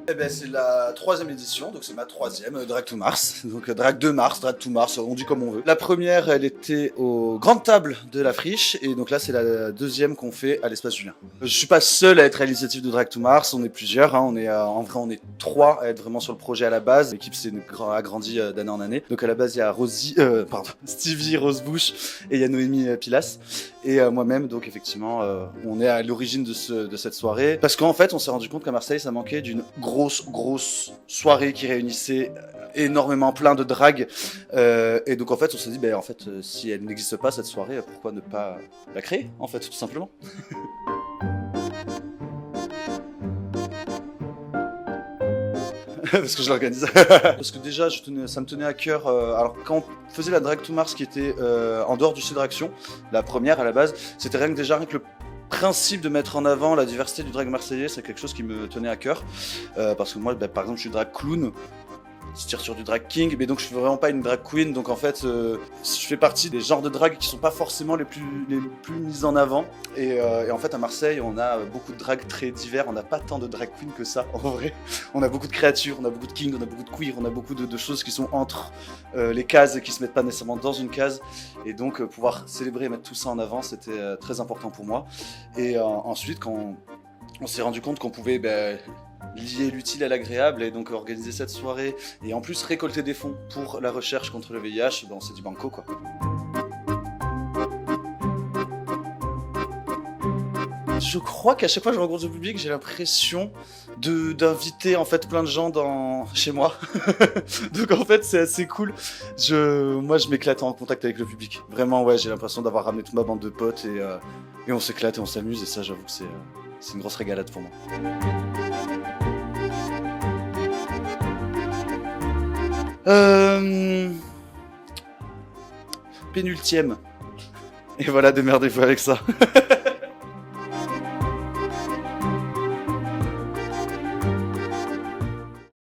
Eh ben, c'est la 3e édition, donc c'est ma 3e, Drag to Mars. Donc Drag de Mars, Drag to Mars, on dit comme on veut. La première, elle était aux grandes tables de la Friche, et donc là, c'est la 2e qu'on fait à l'Espace Julien. Je suis pas seul à être à l'initiative de Drag to Mars, on est plusieurs, hein. En vrai, on est 3 à être vraiment sur le projet à la base. L'équipe s'est agrandie d'année en année. Donc à la base, il y a Stevie Rosebush et il y a Noémie Pilas. Et moi-même, donc effectivement, on est à l'origine de cette soirée. Parce qu'en fait, on s'est rendu compte qu'à Marseille, ça manquait d'une grosse soirée qui réunissait énormément plein de drague. Et donc en fait, on s'est dit, si elle n'existe pas, cette soirée, pourquoi ne pas la créer, en fait, tout simplement. Parce que je l'organise. Parce que déjà, ça me tenait à cœur. Alors, quand on faisait la Drag to Mars, qui était en dehors du Sud Action, la première à la base, c'était rien que le principe de mettre en avant la diversité du drag marseillais, c'est quelque chose qui me tenait à cœur. Parce que moi, par exemple, je suis drag clown. Je tire sur du drag king, mais donc je suis vraiment pas une drag queen, donc en fait je fais partie des genres de drag qui sont pas forcément les plus mis en avant, et en fait à Marseille on a beaucoup de drag très divers, on n'a pas tant de drag queen que ça en vrai, on a beaucoup de créatures, on a beaucoup de kings, on a beaucoup de queer, on a beaucoup de choses qui sont entre les cases et qui se mettent pas nécessairement dans une case, et donc pouvoir célébrer et mettre tout ça en avant, c'était très important pour moi. Et ensuite quand on s'est rendu compte qu'on pouvait lier l'utile à l'agréable et donc organiser cette soirée et en plus récolter des fonds pour la recherche contre le VIH, on s'est dit banco quoi. Je crois qu'à chaque fois que je rencontre le public, j'ai l'impression d'inviter en fait plein de gens chez moi. Donc en fait c'est assez cool. Moi je m'éclate en contact avec le public. Vraiment ouais, j'ai l'impression d'avoir ramené toute ma bande de potes et on s'éclate et on s'amuse, et ça j'avoue que c'est une grosse régalade pour moi. Pénultième. Et voilà, démerdez-vous avec ça.